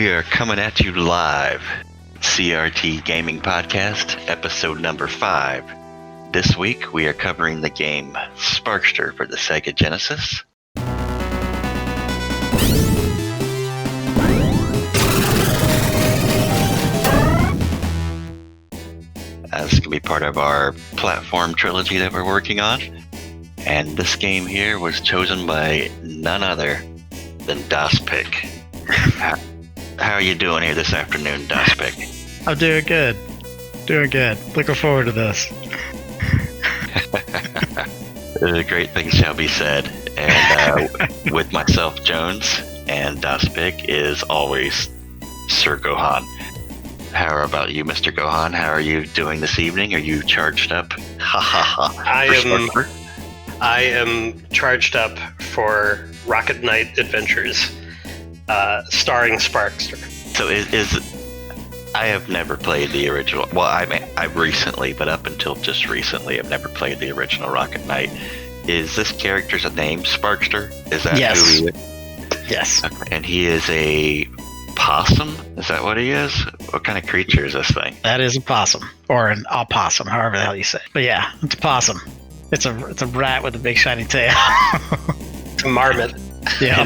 We are coming at you live. CRT Gaming Podcast, episode number 5. This week, we are covering the game Sparkster for the Sega Genesis. This is going to be part of our platform trilogy that we're working on. And this game here was chosen by none other than Dazpick. How are you doing here this afternoon, Dazpick? I'm doing good. Looking forward to this. Great things shall be said. And with myself, Jones, and Dazpick is always Sir Gohan. How about you, Mr. Gohan? How are you doing this evening? Are you charged up? Ha ha ha. I am charged up for Rocket Knight Adventures, starring Sparkster. So I have never played the original. Well, I've recently, but up until just recently, I've never played the original Rocket Knight. Is this character's name Sparkster? Is that yes. who he is? Yes. Okay. And he is a possum? Is that what he is? What kind of creature is this thing? That is a possum, or an opossum, however the hell you say it. But yeah, it's a possum. It's a rat with a big shiny tail. It's a marmot. Yeah.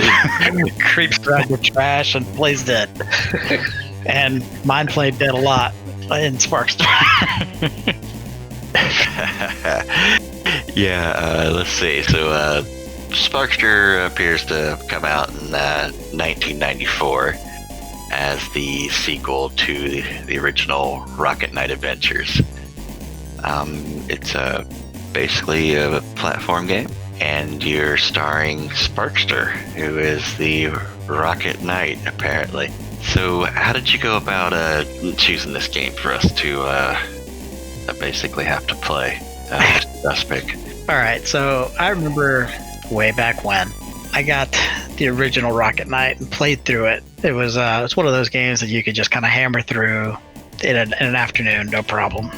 Creeps around the trash and plays dead. And mine played dead a lot in Sparkster. Yeah, let's see. So, Sparkster appears to come out in 1994 as the sequel to the original Rocket Knight Adventures. It's basically a platform game, and you're starring Sparkster, who is the Rocket Knight, apparently. So how did you go about choosing this game for us to basically have to play, Dazpick? All right, so I remember way back when I got the original Rocket Knight and played through it. It's one of those games that you could just kind of hammer through in an afternoon, no problem.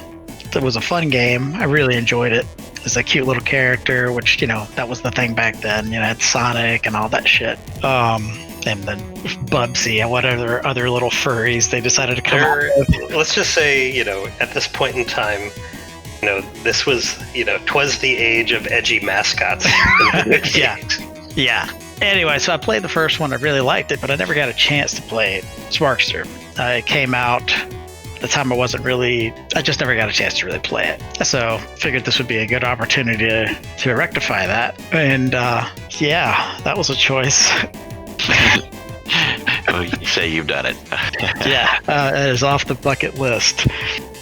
It was a fun game. I really enjoyed it. It's a cute little character, which, that was the thing back then. Had Sonic and all that shit. And then Bubsy and whatever other little furries they decided to come out with. Let's just say, at this point in time, this was, 'twas the age of edgy mascots. Yeah. Anyway, so I played the first one. I really liked it, but I never got a chance to play Sparkster. It came out at the time. I just never got a chance to really play it. So figured this would be a good opportunity to rectify that. And that was a choice. Well, you say you've done it. Yeah, it is off the bucket list.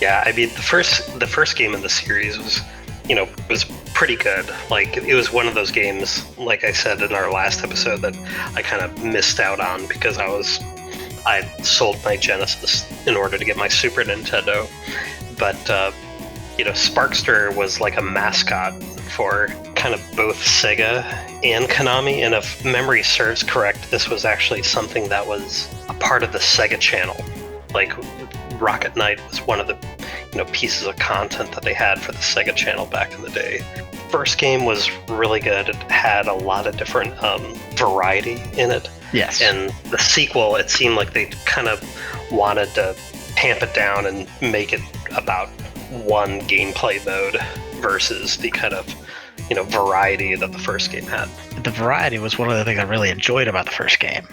Yeah, I mean, the first game in the series was, was pretty good. Like, it was one of those games, like I said in our last episode, that I kind of missed out on because I sold my Genesis in order to get my Super Nintendo. But, Sparkster was like a mascot for kind of both Sega and Konami, and if memory serves correct, this was actually something that was a part of the Sega channel. Like, Rocket Knight was one of the pieces of content that they had for the Sega channel back in the day. First game was really good. It had a lot of different variety in it. Yes. And the sequel, it seemed like they kind of wanted to tamp it down and make it about one gameplay mode versus the kind of variety that the first game had. The variety was one of the things I really enjoyed about the first game,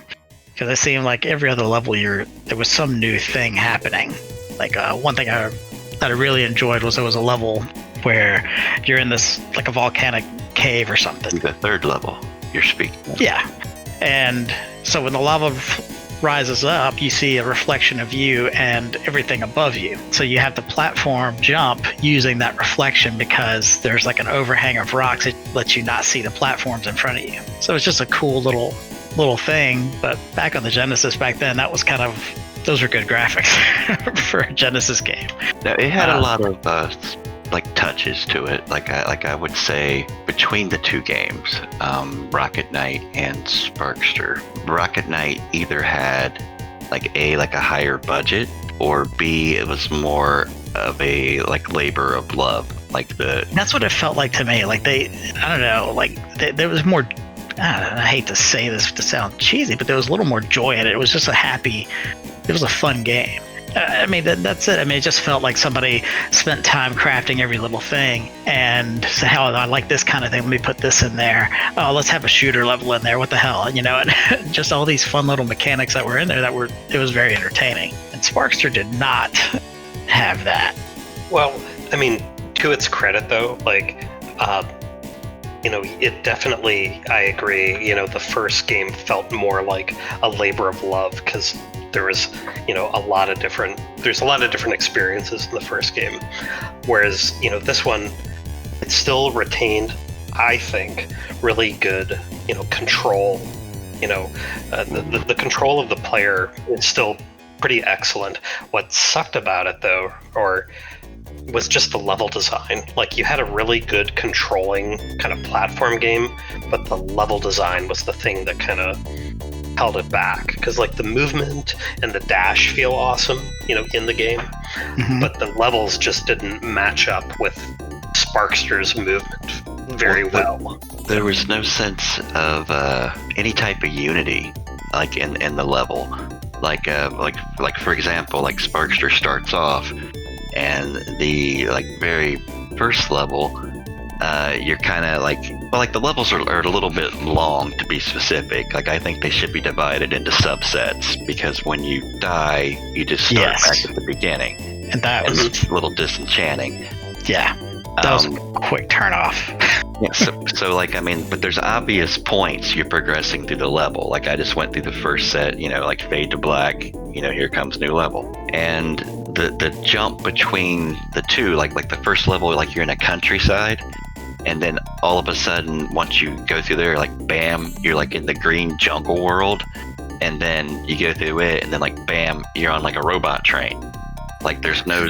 because it seemed like every other level there was some new thing happening. Like one thing that I really enjoyed was there was a level where you're in this like a volcanic cave or something. The third level you're speaking of. Yeah, and so when the lava rises up, you see a reflection of you and everything above you. So you have to platform jump using that reflection because there's like an overhang of rocks that lets you not see the platforms in front of you. So it's just a cool little thing. But back on the Genesis back then, that was those were good graphics for a Genesis game. Now, it had a lot of touches to it. Like I would say between the two games, Rocket Knight and Sparkster. Rocket Knight either had a higher budget, or B, it was more of a labor of love. That's what it felt like to me. There was more I hate to say this to sound cheesy, but there was a little more joy in it. It was just it was a fun game. I mean, that's it. I mean, it just felt like somebody spent time crafting every little thing and said, hell, I like this kind of thing. Let me put this in there. Oh, let's have a shooter level in there. What the hell? And just all these fun little mechanics that were in there it was very entertaining. And Sparkster did not have that. Well, I mean, to its credit, though, like, it definitely, I agree, the first game felt more like a labor of love because there was, there's a lot of different experiences in the first game. Whereas, this one, it still retained, I think, really good, control. The control of the player is still pretty excellent. What sucked about it, though, was just the level design. Like, you had a really good controlling kind of platform game, but the level design was the thing that kind of held it back. Because, like, the movement and the dash feel awesome, in the game, but the levels just didn't match up with Sparkster's movement very well. There was no sense of any type of unity, like, in the level. Like for example, like Sparkster starts off, and the very first level, you're kind of like the levels are a little bit long, to be specific. Like, I think they should be divided into subsets, because when you die, you just start back at the beginning, and that was a little disenchanting. Yeah, that was a quick turn off. Yeah, so like, I mean, but there's obvious points you're progressing through the level. Like, I just went through the first set, like fade to black, here comes new level. And the jump between the two, like the first level, like you're in a countryside, and then all of a sudden, once you go through there, like bam, you're like in the green jungle world, and then you go through it, and then like bam, you're on like a robot train. Like, there's no,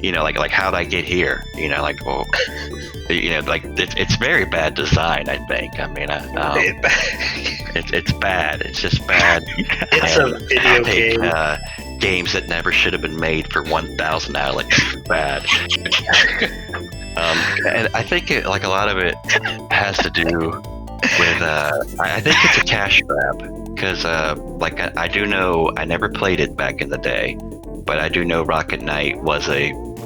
like how'd I get here? Like, well, like it's very bad design, I think. I mean, it's bad. It's just bad. It's a video game. Games that never should have been made for 1,000 hours. Like, bad. And I think a lot of it has to do with I think it's a cash grab, because I do know, I never played it back in the day, but I do know Rocket Knight was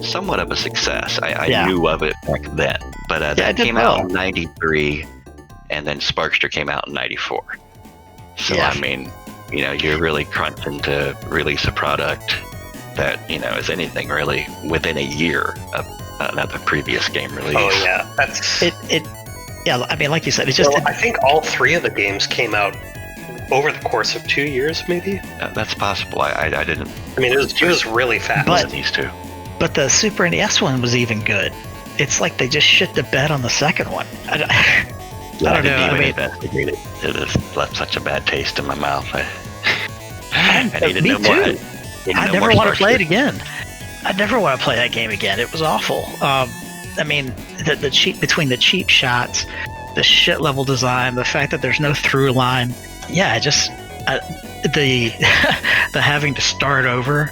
somewhat of a success. I knew of it back then, but that came out in '93, and then Sparkster came out in '94. So I mean, you're really crunching to release a product that is anything really within a year of the previous game release. Oh yeah, that's it. Yeah, I mean, like you said, it just. Well, I think all three of the games came out over the course of 2 years, maybe. That's possible. I didn't. I mean, it was really fast. But these two. But the Super NES one was even good. It's like they just shit the bed on the second one. I don't know. I mean, investigate it. It has left such a bad taste in my mouth. I need to know more. I never want to play it again. I never want to play that game again. It was awful. I mean, the cheap between the cheap shots, the shit level design, the fact that there's no through line. Yeah, the having to start over.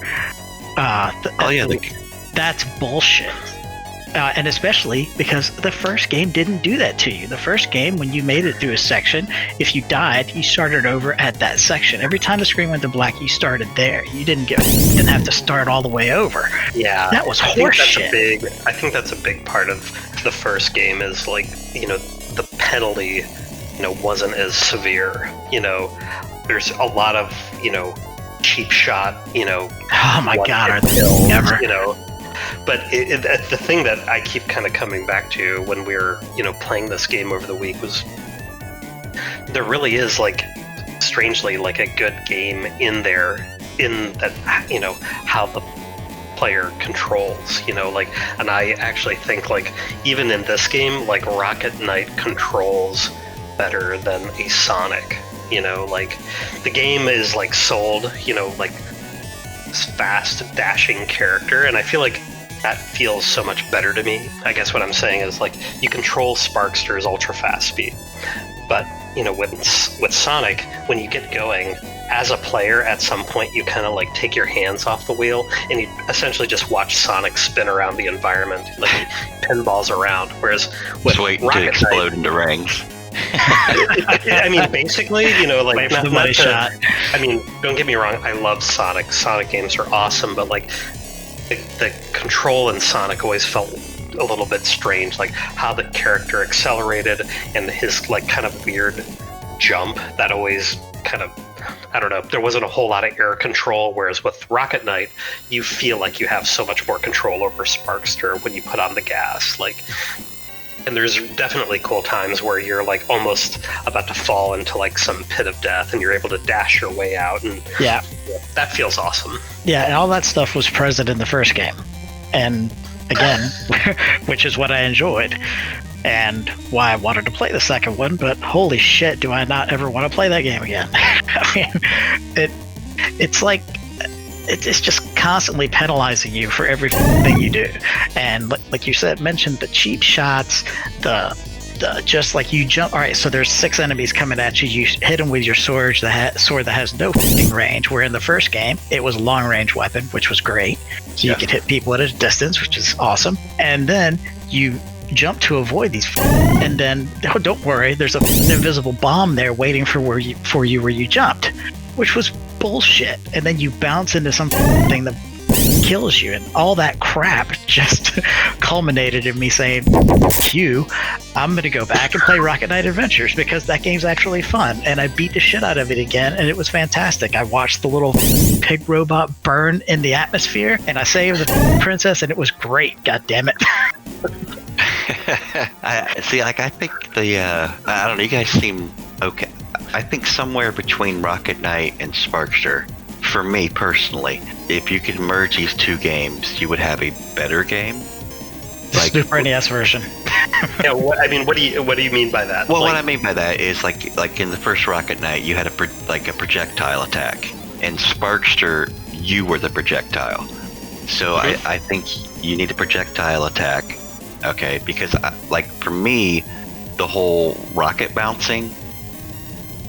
That's bullshit. And especially because the first game didn't do that to you. The first game, when you made it through a section, if you died, you started over at that section. Every time the screen went to black, you started there. You didn't have to start all the way over. Yeah, that was horseshit. I think that's a big part of the first game. Is like, the penalty, wasn't as severe. There's a lot of cheap shot. Oh my god, are they ever? But the thing that I keep kind of coming back to when we're, playing this game over the week was there really is, like, strangely, like a good game in there, in that, how the player controls, and I actually think, like, even in this game, like, Rocket Knight controls better than a Sonic, like, the game is, like, sold, like, fast dashing character, and I feel like that feels so much better to me. I guess what I'm saying is, like, you control Sparkster's ultra fast speed, but with Sonic, when you get going as a player, at some point you kind of like take your hands off the wheel and you essentially just watch Sonic spin around the environment, like pinballs around. Whereas with Rocket to explode Knight, into rings. I mean, basically, you know, like Wait for the money shot. I mean, don't get me wrong. I love Sonic. Sonic games are awesome, but like the control in Sonic always felt a little bit strange, like how the character accelerated and his like kind of weird jump that always kind of, I don't know, there wasn't a whole lot of air control, whereas with Rocket Knight you feel like you have so much more control over Sparkster when you put on the gas, like. And there's definitely cool times where you're like almost about to fall into like some pit of death and you're able to dash your way out, and Yeah. that feels awesome. Yeah, and all that stuff was present in the first game. And again, which is what I enjoyed and why I wanted to play the second one, but holy shit, do I not ever want to play that game again. I mean, it's like it's just constantly penalizing you for everything you do. And like you said, mentioned the cheap shots, the just like you jump. All right, so there's 6 enemies coming at you. You hit them with your sword that has no f***ing range. Where in the first game, it was a long range weapon, which was great. So you could hit people at a distance, which is awesome. And then you jump to avoid these, and then don't worry, there's an invisible bomb there waiting for you where you jumped, which was bullshit. And then you bounce into something that kills you, and all that crap just culminated in me saying, "Q, I'm gonna go back and play Rocket Knight Adventures because that game's actually fun." And I beat the shit out of it again, and it was fantastic. I watched the little pig robot burn in the atmosphere, and I saved the princess, and it was great. God damn it. I see. Like, I think I don't know. You guys seem okay. I think somewhere between Rocket Knight and Sparkster, for me personally, if you could merge these two games, you would have a better game. The Super NES version. Yeah, what do you mean by that? Well, what I mean by that is like in the first Rocket Knight, you had a projectile attack. In Sparkster, you were the projectile. So I think you need a projectile attack. Okay, because like for me, the whole rocket bouncing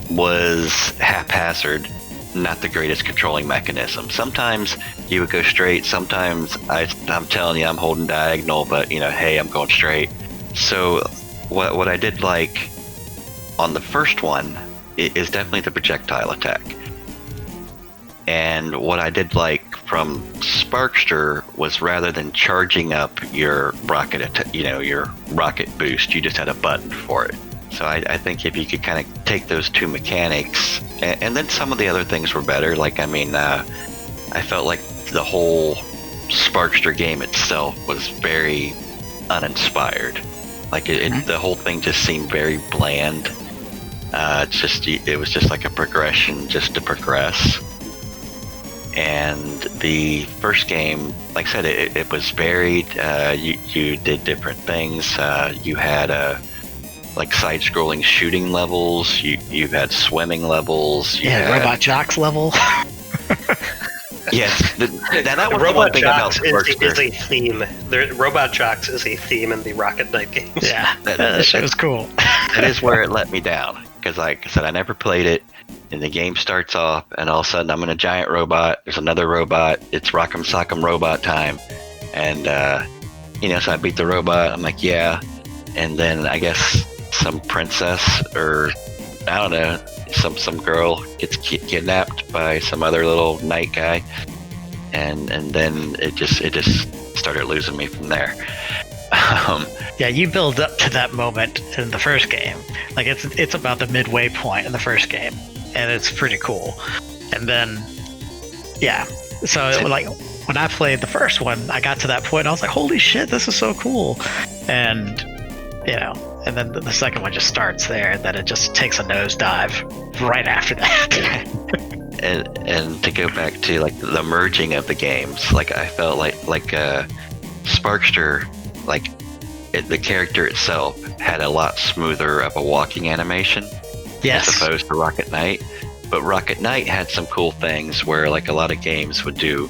was haphazard, not the greatest controlling mechanism. Sometimes you would go straight, sometimes I'm telling you I'm holding diagonal, but you know, hey, I'm going straight. So what I did like on the first one is definitely the projectile attack. And what I did like from Sparkster was rather than charging up your your rocket boost, you just had a button for it. So I think if you could kind of take those two mechanics, and then some of the other things were better. Like, I mean, I felt like the whole Sparkster game itself was very uninspired. Like, the whole thing just seemed very bland. It was just like a progression just to progress. And the first game, like I said, it was varied. You did different things. You had like side-scrolling shooting levels. You had swimming levels. You had Robot Jocks level. Yes, that was Robot one thing about Jocks Sparkster. is a theme. Robot Jocks is a theme in the Rocket Knight games. Yeah, that shit was cool. That is where it let me down, because like I said, I never played it, and the game starts off, and all of a sudden I'm in a giant robot. There's another robot. It's Rock'em Sock'em Robot time, and so I beat the robot. I'm like, yeah, and then I guess some princess or I don't know, some girl gets kidnapped by some other little knight guy, and then it just started losing me from there. Yeah, you build up to that moment in the first game. Like it's about the midway point in the first game, and it's pretty cool. And then, yeah, so like when I played the first one, I got to that point, and I was like, "Holy shit, this is so cool!" And and then the second one just starts there, and then it just takes a nosedive right after that. and to go back to like the merging of the games, like I felt like Sparkster, like the character itself had a lot smoother of a walking animation, yes, as opposed to Rocket Knight. But Rocket Knight had some cool things where like a lot of games would do,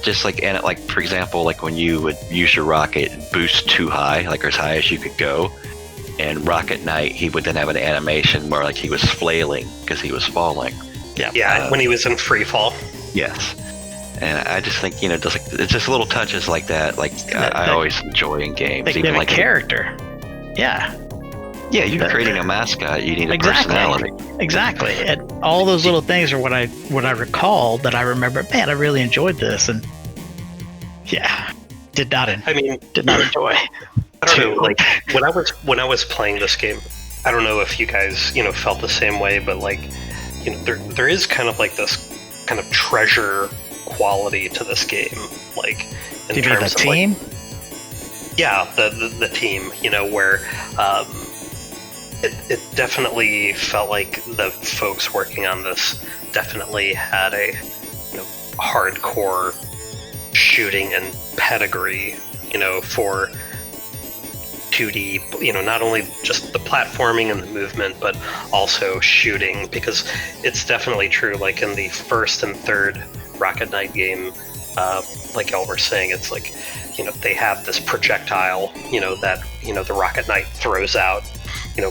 just like for example, like when you would use your rocket boost too high, like as high as you could go, and Rocket Knight, he would then have an animation where like he was flailing because he was falling. Yeah, when he was in free fall. Yes. And I just think, it's just little touches like that. Like I always enjoy in games. They give even a like character. Yeah. Yeah, you're creating a mascot. You need a Exactly. personality. Exactly. And all those little things are what I recall that I remember. Man, I really enjoyed this, and yeah, did not enjoy. I don't know. Like when I was playing this game, I don't know if you guys felt the same way, but like there is kind of like this kind of treasure quality to this game, like in terms of team. Like, yeah, the team, where it definitely felt like the folks working on this definitely had a hardcore shooting and pedigree, for 2D, not only just the platforming and the movement, but also shooting, because it's definitely true, like in the first and third Rocket Knight game, like y'all were saying, it's like, they have this projectile, that, the Rocket Knight throws out,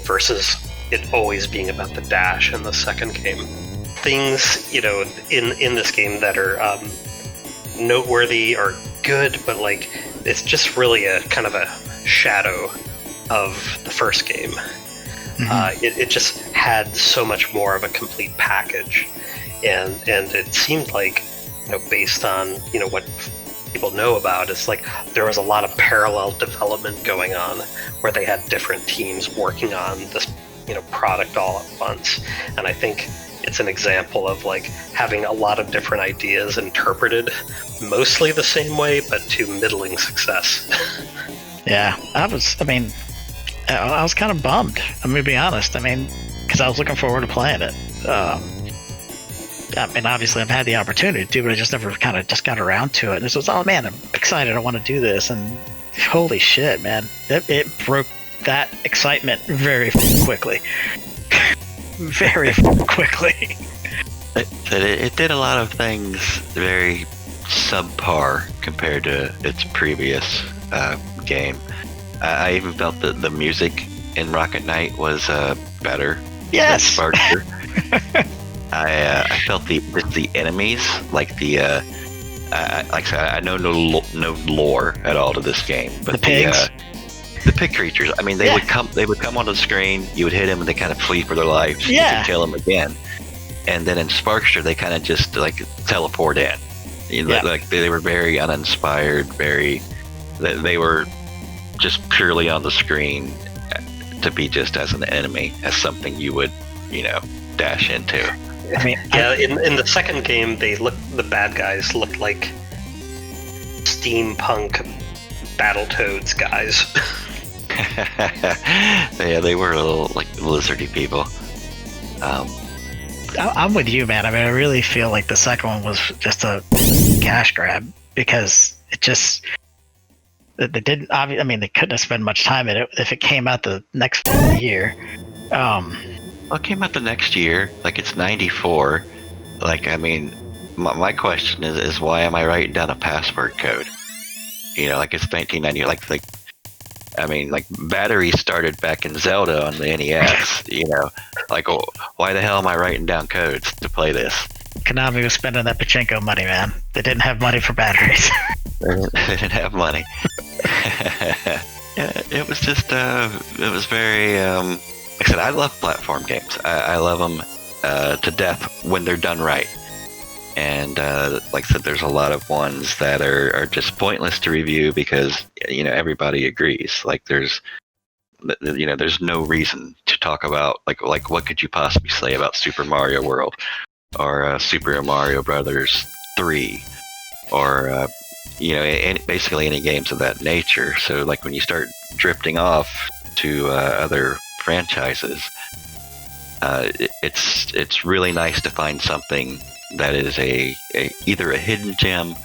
versus it always being about the dash in the second game. Things, in this game that are noteworthy or good, but like, it's just really a kind of a shadow of the first game. It just had so much more of a complete package, and it seemed like, based on what people know about, it's like there was a lot of parallel development going on where they had different teams working on this product all at once. And I think it's an example of like having a lot of different ideas interpreted mostly the same way, but to middling success. Yeah, I was kind of bummed, I'm gonna be honest, because I was looking forward to playing it. Obviously I've had the opportunity to, but I just never kind of just got around to it. And it was, oh man, I'm excited, I want to do this, and holy shit, man, it broke that excitement very quickly. Very quickly. It did a lot of things very subpar compared to its previous game. I even felt that the music in Rocket Knight was better than Sparkster. I felt the enemies, like the like I said, I know no lore at all to this game, but the pigs. The pig creatures. They would come onto the screen. You would hit them, and they kind of flee for their lives. Yeah. You could kill them again, and then in Sparkster, they kind of just like teleport in. Like they were very uninspired. They were just purely on the screen to be just as an enemy, as something you would dash into. In the second game, the bad guys looked like steampunk Battletoads guys. Yeah, they were a little like lizardy people. I'm with you, man. I really feel like the second one was just a cash grab, because it just they didn't. They couldn't have spent much time in it if it came out the next year. Well, it came out the next year, like it's 94. Like, my question is why am I writing down a password code? Like it's 1990. Like batteries started back in Zelda on the NES. Like, why the hell am I writing down codes to play this? Konami was spending that pachinko money, man. They didn't have money for batteries. They didn't have money. Yeah, it was just, it was very, like I said, I love platform games. I love them to death when they're done right. And like I said, there's a lot of ones that are just pointless to review because, everybody agrees. Like there's no reason to talk about, like what could you possibly say about Super Mario World or Super Mario Brothers 3 or, basically any games of that nature. So like when you start drifting off to other franchises, it's really nice to find something that is either a hidden gem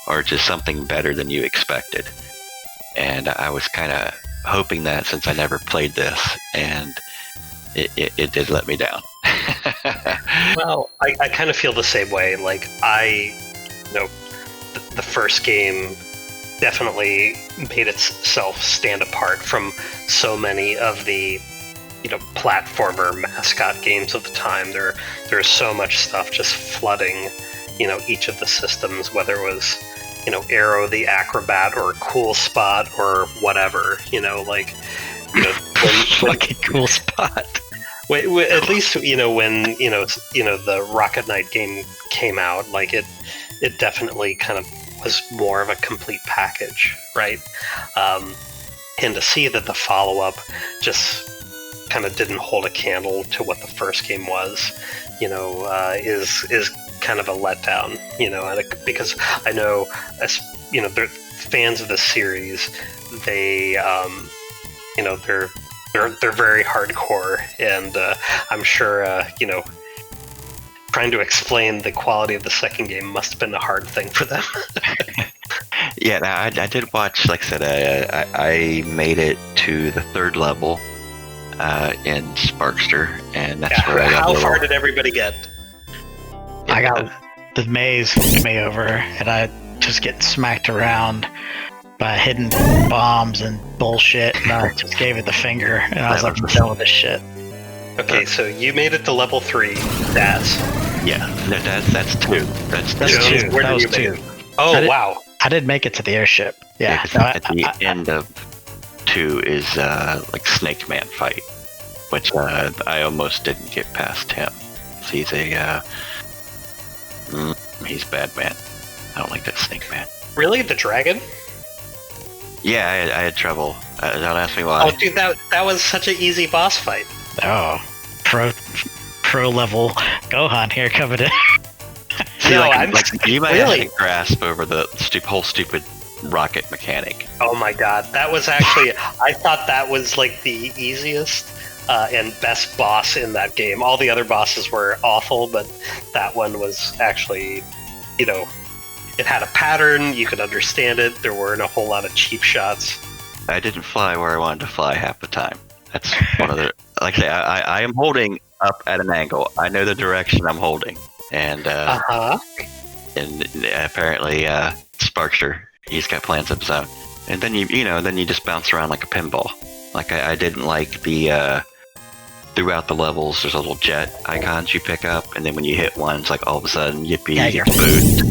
or just something better than you expected. And I was kind of hoping that, since I never played this, and it did let me down. Well, I kind of feel the same way. Like the first game definitely made itself stand apart from so many of the platformer mascot games of the time. There's so much stuff just flooding each of the systems, whether it was Arrow the Acrobat or Cool Spot or whatever. Fucking cool spot. At least when the Rocket Knight game came out, like it definitely kind of was more of a complete package, right? And to see that the follow-up just kind of didn't hold a candle to what the first game was, is kind of a letdown, because I know, they're fans of the series. They, they're very hardcore, and I'm sure, trying to explain the quality of the second game must have been a hard thing for them. Yeah, I did watch. Like I said, I made it to the third level in Sparkster, and that's where I got. How far did everybody get? I got the maze fucked me over, and I just getting smacked around by hidden bombs and bullshit, and I just gave it the finger, and I was like, I'm done with this shit. Okay, so you made it to level 3, Daz. Yeah, no, that's 2. That's 2. Where that did was you 2. make it? Oh, wow. I did make it to the airship. Yeah. At the end of 2 is like Snake Man fight, which I almost didn't get past him. He's he's bad man. I don't like that Snake Man. Really, the dragon? Yeah, I had trouble. Don't ask me why. Oh, dude, that was such an easy boss fight. Oh, pro level Gohan here coming in. See, No, you might really? have to grasp over the whole stupid rocket mechanic. Oh my god, that was actually, I thought that was like the easiest and best boss in that game. All the other bosses were awful, but that one was actually, it had a pattern, you could understand it, there weren't a whole lot of cheap shots. I didn't fly where I wanted to fly half the time. That's one of the, like I say, I am holding up at an angle. I know the direction I'm holding. And and apparently Sparkster, he's got plans of his own. And then you just bounce around like a pinball. Like I didn't like the throughout the levels there's little jet icons you pick up, and then when you hit one it's like all of a sudden yippee, Yeah, you're boost.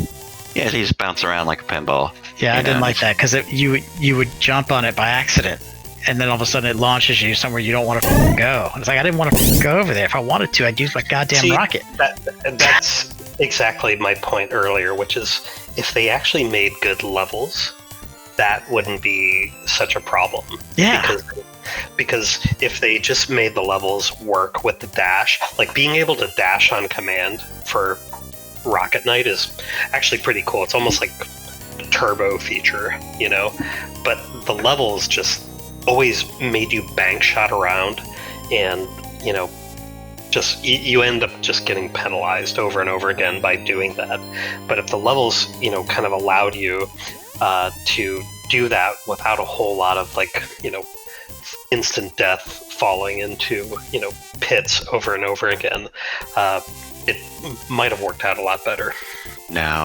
Yeah, so you just bounce around like a pinball. Yeah, I didn't like that because you would jump on it by accident, and then all of a sudden it launches you somewhere you don't want to go. It's like I didn't want to go over there. If I wanted to, I'd use my goddamn rocket. That's exactly my point earlier, which is if they actually made good levels, that wouldn't be such a problem. Yeah. Because if they just made the levels work with the dash, like being able to dash on command for Rocket Knight is actually pretty cool. It's almost like a turbo feature, but the levels just always made you bank shot around, and just you end up just getting penalized over and over again by doing that. But if the levels kind of allowed you to do that without a whole lot of instant death falling into pits over and over again, it might have worked out a lot better. Now,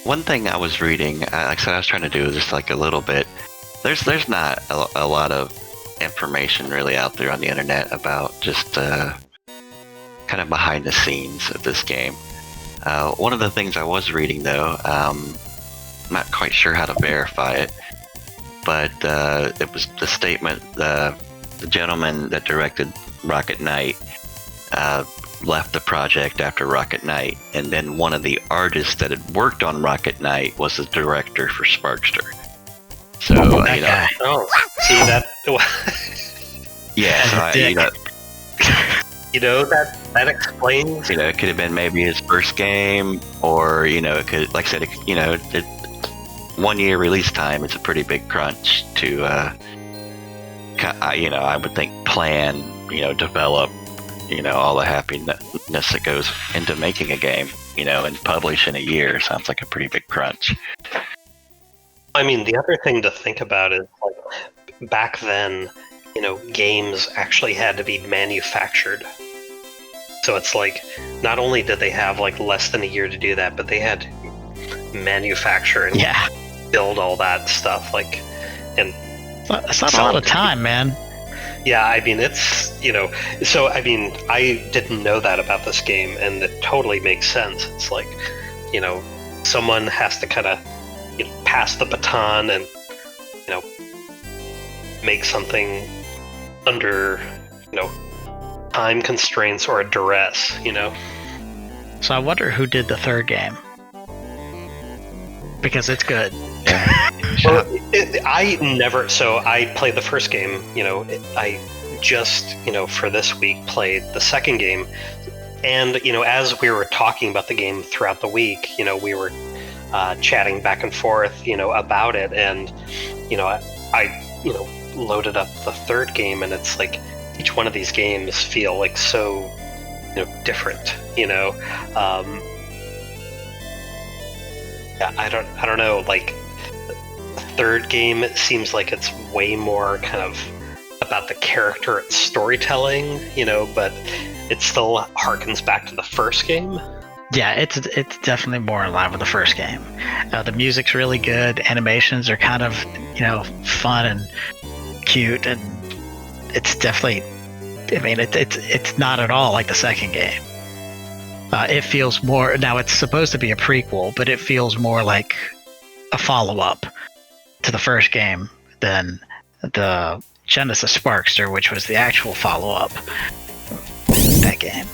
one thing I was reading, like I said, I was trying to do just like a little bit. There's not a lot of information really out there on the internet about just kind of behind the scenes of this game. One of the things I was reading though, I'm not quite sure how to verify it, but it was the statement the gentleman that directed Rocket Knight left the project after Rocket Knight, and then one of the artists that had worked on Rocket Knight was the director for Sparkster. So guy. Oh, see that? Yeah, so that explains. It could have been maybe his first game, or it could, like I said, it 1 year release time is a pretty big crunch to, I would think plan, develop, all the happiness that goes into making a game, and publish in a year sounds like a pretty big crunch. I mean, the other thing to think about is back then, games actually had to be manufactured. So it's not only did they have less than a year to do that, but they had to manufacture and build all that stuff. And it's not a lot of time, man. Yeah, I mean, it's, so I mean, I didn't know that about this game, and it totally makes sense. It's someone has to kind of pass the baton and, make something under, time constraints or a duress, So I wonder who did the third game. Because it's good. Well, I played the first game, I just, for this week played the second game. And, as we were talking about the game throughout the week, we were chatting back and forth, about it. And, I loaded up the third game, and it's like each one of these games feel like so, different, I don't know, like the third game, it seems like it's way more kind of about the character and storytelling, but it still harkens back to the first game. Yeah, it's definitely more in line with the first game. The music's really good. Animations are kind of, fun and cute, and it's definitely, it's not at all like the second game. It feels more, now it's supposed to be a prequel, but it feels more like a follow-up to the first game than the Genesis Sparkster, which was the actual follow-up. That game.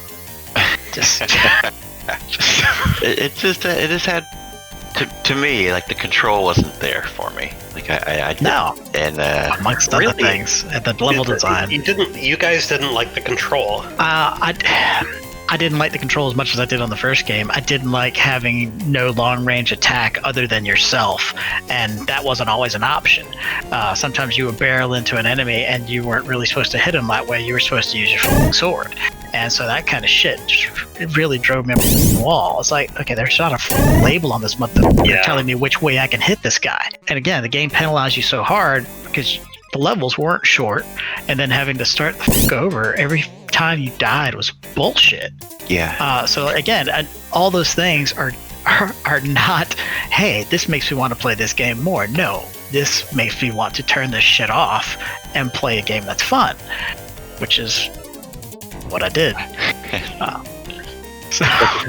It just had, to me, like the control wasn't there for me. Like I no, and amongst other things, at the level design, you guys didn't like the control. I didn't like the control as much as I did on the first game. I didn't like having no long-range attack other than yourself, and that wasn't always an option. Sometimes you would barrel into an enemy, and you weren't really supposed to hit them that way. You were supposed to use your fucking sword. And so that kind of shit, it really drove me up the wall. It's like, okay, there's not a label on this motherfucker telling me which way I can hit this guy. And again, the game penalized you so hard because the levels weren't short, and then having to start the fuck over every time you died was bullshit. Yeah. So again, all those things are not, hey, this makes me want to play this game more. No, this makes me want to turn this shit off and play a game that's fun, which is what I did. So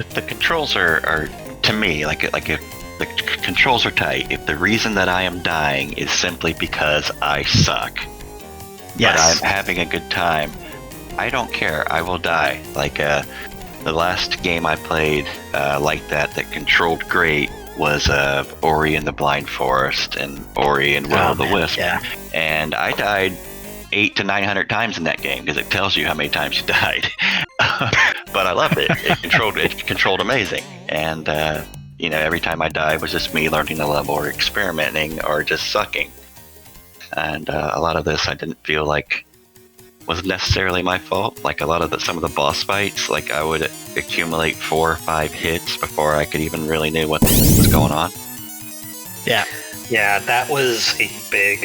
the controls are to me like if the controls are tight, if the reason that I am dying is simply because I suck, but I'm having a good time, I don't care. I will die. Like the last game I played like that controlled great was Ori and the Blind Forest and Ori and Will of the Wisp. Yeah. And I died 800 to 900 times in that game because it tells you how many times you died. But I loved it. It controlled amazing. And every time I died was just me learning the level or experimenting or just sucking. And a lot of this I didn't feel like was necessarily my fault. Like some of the boss fights, like I would accumulate 4 or 5 hits before I could even really know what was going on. Yeah, that was a big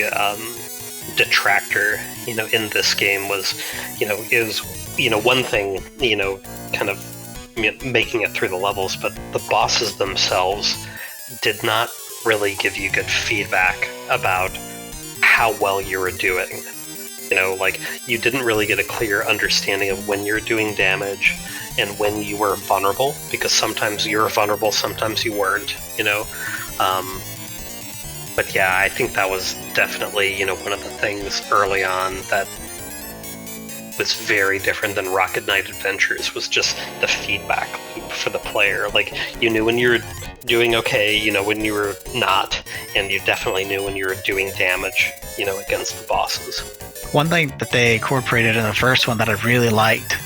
detractor, in this game was, one thing, kind of making it through the levels, but the bosses themselves did not really give you good feedback about how well you were doing. Like you didn't really get a clear understanding of when you're doing damage and when you were vulnerable, because sometimes you were vulnerable, sometimes you weren't, But yeah, I think that was definitely, one of the things early on that was very different than Rocket Knight Adventures, was just the feedback loop for the player. Like, you knew when you were doing okay, when you were not, and you definitely knew when you were doing damage, against the bosses. One thing that they incorporated in the first one that I really liked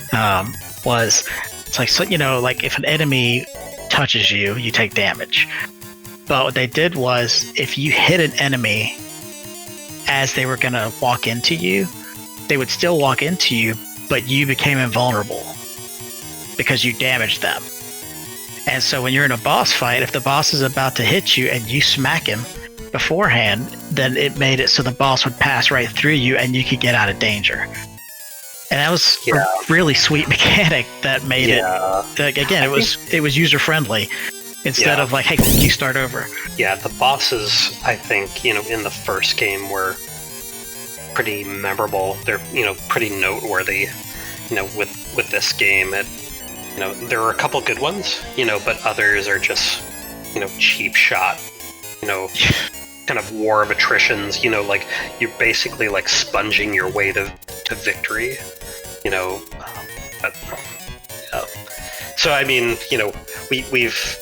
was, it's like, so, like if an enemy touches you, you take damage. But what they did was, if you hit an enemy as they were going to walk into you, they would still walk into you, but you became invulnerable because you damaged them. And so when you're in a boss fight, if the boss is about to hit you and you smack him beforehand, then it made it so the boss would pass right through you and you could get out of danger. And that was a really sweet mechanic that made it, again, it was user-friendly. Instead of like, hey, you start over. Yeah, the bosses, I think, in the first game were pretty memorable. They're, pretty noteworthy, with this game. There are a couple good ones, but others are just, cheap shot, kind of war of attritions, like you're basically like sponging your way to to victory. You know, but, so I mean, you know, we've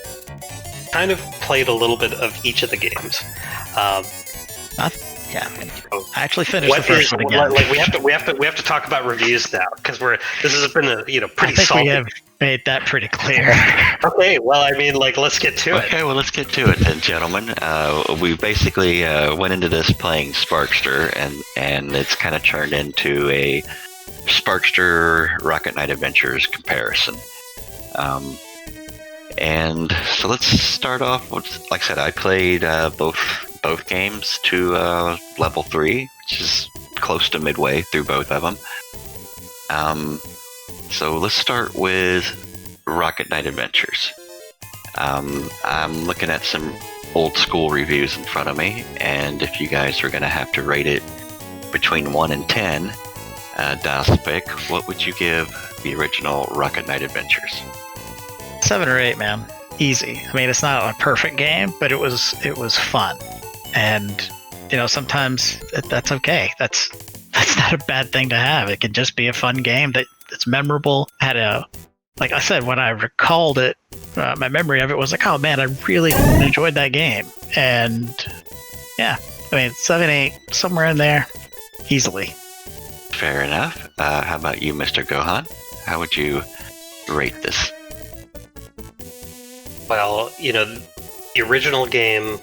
kind of played a little bit of each of the games. Yeah, I actually finished the first one again. Like we have to talk about reviews now because this has been a pretty I think salty. we have made that pretty clear. Okay, well, I mean, like, let's get to it. Okay, well, let's get to it then, gentlemen. We basically went into this playing Sparkster, and it's kind of turned into a Sparkster Rocket Knight Adventures comparison. And so let's start off with, like I said, I played both games to level 3, which is close to midway through both of them. So let's start with Rocket Knight Adventures. I'm looking at some old school reviews in front of me, and if you guys are going to have to rate it between 1 and 10, Dazpick, what would you give the original Rocket Knight Adventures? 7 or 8, man. Easy. I mean, it's not a perfect game, but it was fun. And, you know, sometimes that's okay. That's not a bad thing to have. It can just be a fun game that's memorable. Like I said, when I recalled it, my memory of it was like, oh man, I really enjoyed that game. And yeah, I mean, 7, 8, somewhere in there, easily. Fair enough. How about you, Mr. Gohan? How would you rate this? Well, you know, the original game,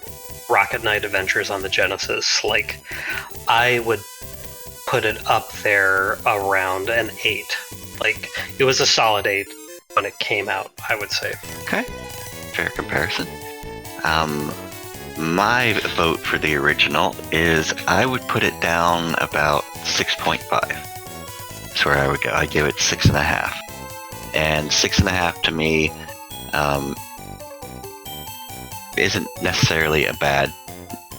Rocket Knight Adventures on the Genesis, like, I would put it up there around an 8. Like, it was a solid 8 when it came out, I would say. Okay, fair comparison. My vote for the original is I would put it down about 6.5. That's where I would go. I give it 6.5. And 6.5 to me isn't necessarily a bad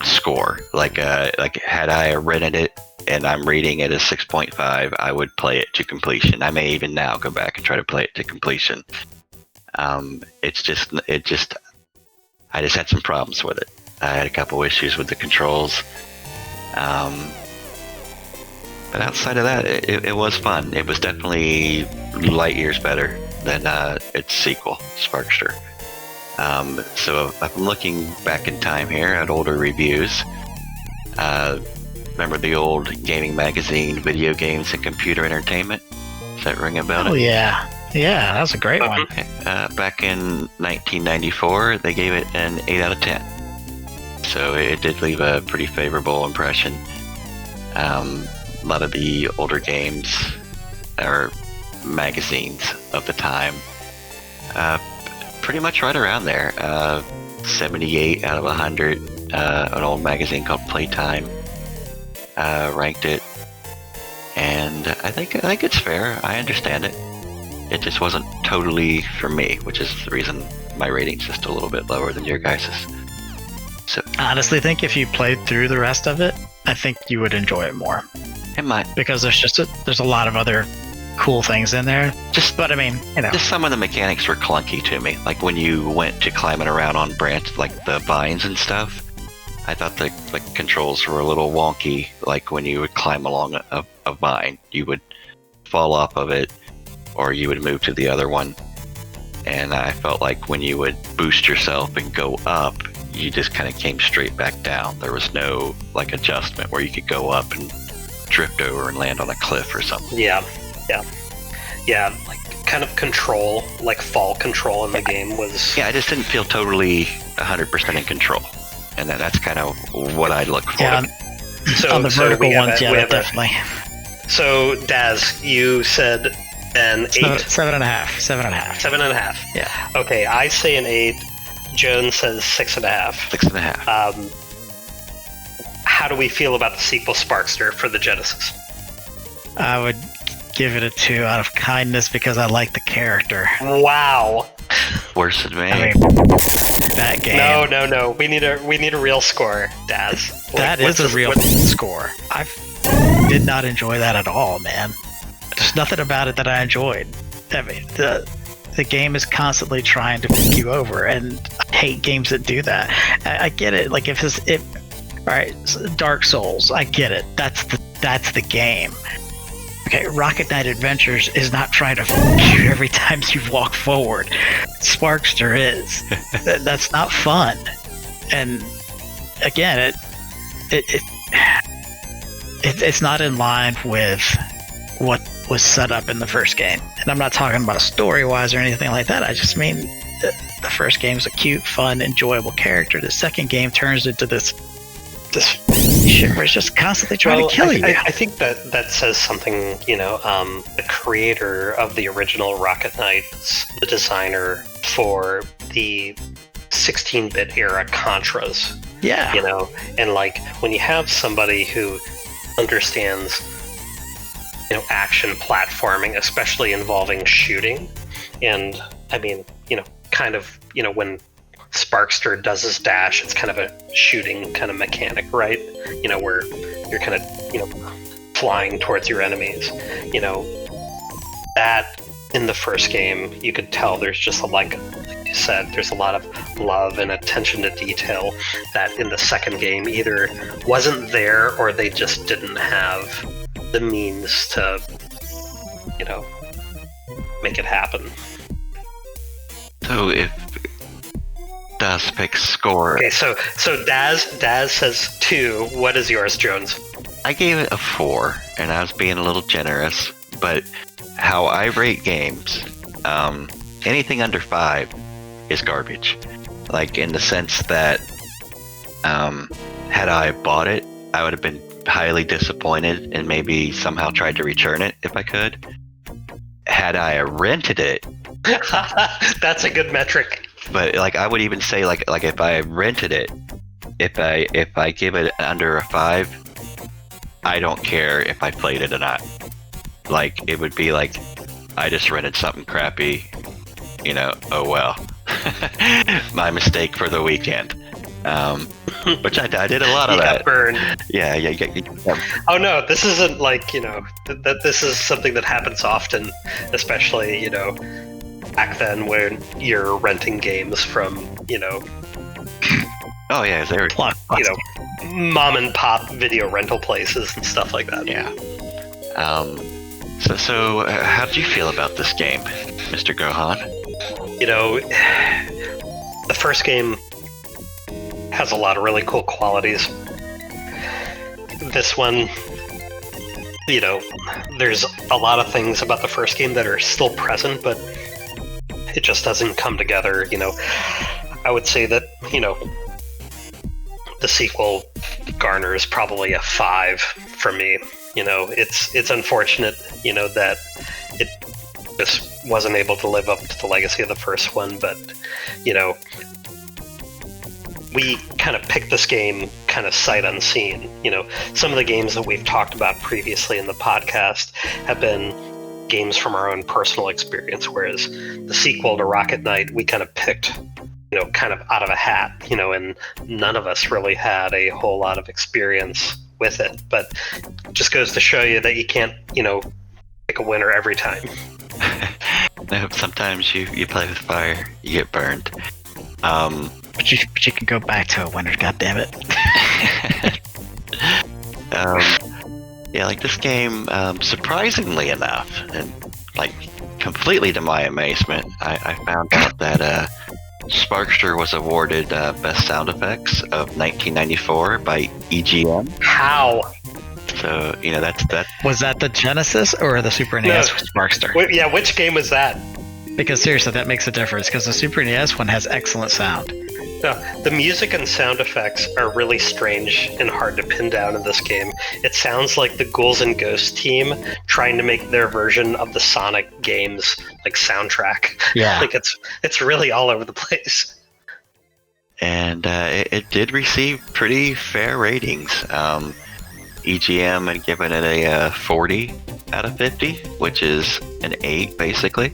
score. Like had I rented it and I'm rating it as 6.5, I would play it to completion. I may even now go back and try to play it to completion. I just had some problems with it. I had a couple issues with the controls. But outside of that, it was fun. It was definitely light years better than its sequel, Sparkster. So if I'm looking back in time here at older reviews, remember the old gaming magazine, Video Games and Computer Entertainment? Does that ring a bell? Oh yeah, that was a great one. Back in 1994, they gave it an 8 out of 10. So it did leave a pretty favorable impression. A lot of the older games or magazines of the time, pretty much right around there. 78 out of 100. An old magazine called Playtime ranked it, and I think it's fair. I understand it. It just wasn't totally for me, which is the reason my rating's just a little bit lower than your guys's. So I honestly think if you played through the rest of it, I think you would enjoy it more. it might Because there's a lot of other cool things in there. But I mean, you know, just some of the mechanics were clunky to me. Like when you went to climbing around on branch, like the vines and stuff, I thought the controls were a little wonky. Like when you would climb along a vine, you would fall off of it, or you would move to the other one. And I felt like when you would boost yourself and go up, you just kind of came straight back down. There was no like adjustment where you could go up and drift over and land on a cliff or something. Yeah, like kind of control, like fall control in the game was... Yeah, I just didn't feel totally 100% in control. And that's kind of what I look for. yeah, on the vertical ones, yeah, definitely. So, Daz, you said an 8? 7.5. 7.5. Yeah. Okay, I say an 8. Joan says 6.5. 6.5. How do we feel about the sequel Sparkster for the Genesis? I would give it a 2 out of kindness because I like the character. Wow. Worse than me. I mean, that game. No. We need a real score, Daz. That is a real score. I did not enjoy that at all, man. There's nothing about it that I enjoyed. I mean, the game is constantly trying to pick you over, and I hate games that do that. I get it. Like all right, Dark Souls, I get it. That's the game. Okay, Rocket Knight Adventures is not trying to f you every time you walk forward. Sparkster is. That's not fun. And again, it's not in line with what was set up in the first game. And I'm not talking about story-wise or anything like that. I just mean the first game's a cute, fun, enjoyable character. The second game turns into this shit where it's just constantly trying to kill you. I think that says something, the creator of the original Rocket Knight's the designer for the 16-bit era Contras. Yeah. And like when you have somebody who understands, action platforming, especially involving shooting, and I mean, kind of, when Sparkster does his dash, it's kind of a shooting kind of mechanic, right? Where you're kind of, flying towards your enemies. That in the first game, you could tell there's just like you said, there's a lot of love and attention to detail that in the second game either wasn't there or they just didn't have the means to, make it happen. So if Dazpick's score... Okay, so Daz says 2. What is yours, Jones? I gave it a 4, and I was being a little generous, but how I rate games, anything under 5 is garbage. Like, in the sense that, had I bought it, I would have been highly disappointed and maybe somehow tried to return it if I could. Had I rented it... That's a good metric. But like I would even say like if I rented it, if I give it under a 5, I don't care if I played it or not. Like it would be like I just rented something crappy, oh well. My mistake for the weekend. Which I did a lot of that. Got burned. Yeah. Oh no, this isn't like, that this is something that happens often, especially, back then when you're renting games from, Oh yeah, they were mom and pop video rental places and stuff like that. Yeah. So how did you feel about this game, Mr. Gohan? The first game has a lot of really cool qualities. This one, there's a lot of things about the first game that are still present, but it just doesn't come together. I would say that, the sequel garners probably a 5 for me. It's unfortunate, that it just wasn't able to live up to the legacy of the first one, but, we kind of picked this game kind of sight unseen. Some of the games that we've talked about previously in the podcast have been games from our own personal experience, whereas the sequel to Rocket Knight, we kind of picked, kind of out of a hat, and none of us really had a whole lot of experience with it. But it just goes to show you that you can't, pick a winner every time. No, sometimes you play with fire, you get burned. But you can go back to a winner, goddammit. Yeah, like this game, surprisingly enough, and like completely to my amazement, I found out that Sparkster was awarded Best Sound Effects of 1994 by EGM. How? So, that. Was that the Genesis or the Super NES Sparkster? Yeah, which game was that? Because seriously, that makes a difference, because the Super NES one has excellent sound. No, the music and sound effects are really strange and hard to pin down in this game. It sounds like the Ghouls and Ghosts team trying to make their version of the Sonic games like soundtrack. Yeah. Like it's really all over the place. And it did receive pretty fair ratings. EGM had given it a 40 out of 50, which is an 8 basically.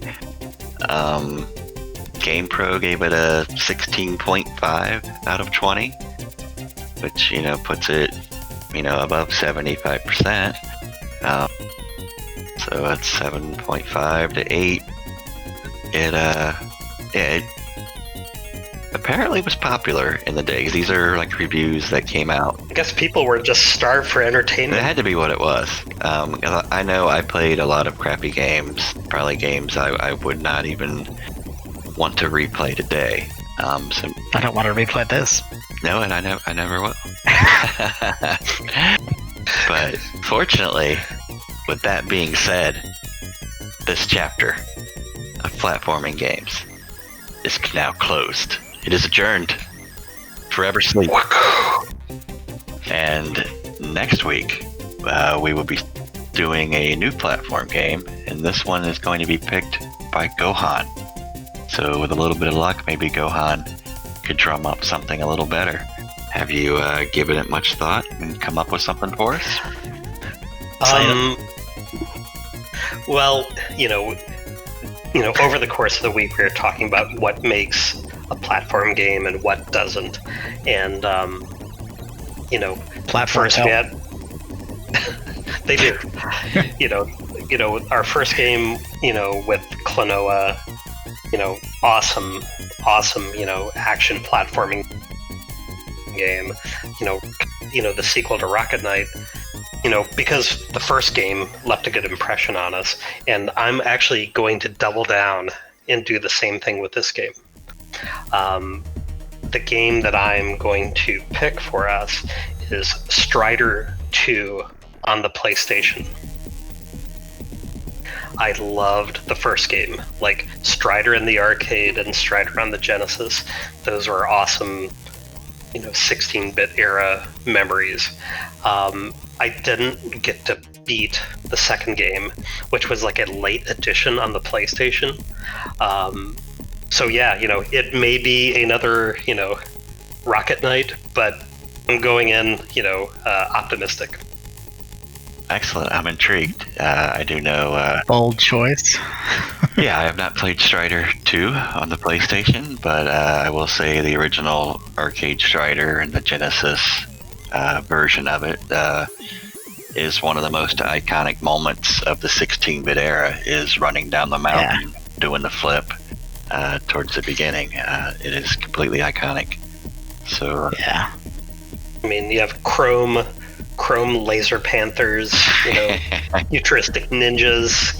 GamePro gave it a 16.5 out of 20, which, puts it, above 75%. So that's 7.5 to 8. apparently was popular in the day. These are like reviews that came out. I guess people were just starved for entertainment. It had to be what it was. I know I played a lot of crappy games, probably games I would not even want to replay today. So I don't want to replay this. no, and I never will. But fortunately, with that being said, this chapter of platforming games is now closed. It is adjourned. Forever sleep. And next week, we will be doing a new platform game, and this one is going to be picked by Gohan. So with a little bit of luck, maybe Gohan could drum up something a little better. Have you given it much thought and come up with something for us? Well, over the course of the week, we were talking about what makes a platform game and what doesn't, and Platforms first we help. had they do. Our first game, with Klonoa, awesome, action platforming game. The sequel to Rocket Knight. Because the first game left a good impression on us, and I'm actually going to double down and do the same thing with this game. The game that I'm going to pick for us is Strider 2 on the PlayStation. I loved the first game, like Strider in the arcade and Strider on the Genesis. Those were awesome, 16-bit era memories. I didn't get to beat the second game, which was like a late edition on the PlayStation. So yeah, it may be another, Rocket Knight, but I'm going in, optimistic. Excellent. I'm intrigued. I do know... Bold choice. yeah, I have not played Strider 2 on the PlayStation, but I will say the original arcade Strider and the Genesis version of it is one of the most iconic moments of the 16-bit era, is running down the mountain, doing the flip towards the beginning. It is completely iconic. So Yeah. I mean, you have Chrome laser panthers, futuristic ninjas,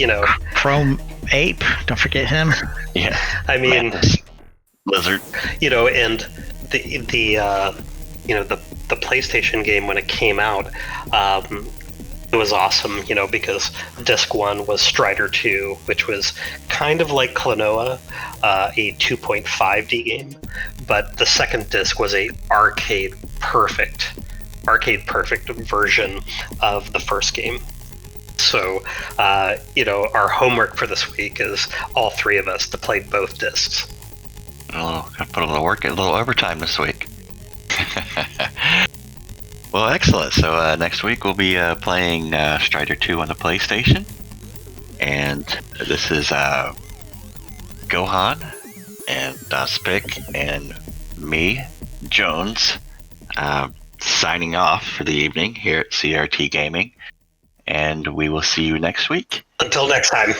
Chrome Ape, don't forget him. yeah, I mean, Madness. Lizard. and the PlayStation game when it came out, it was awesome, because disc 1 was Strider 2, which was kind of like Klonoa, a 2.5D game, but the second disc was a arcade perfect version of the first game. So, our homework for this week is all three of us to play both discs. Gotta put a little work, a little overtime this week. Well, excellent. So next week we'll be playing Strider 2 on the PlayStation. And this is Gohan and Dazpick and me, Jones, signing off for the evening here at CRT Gaming. And we will see you next week. Until next time.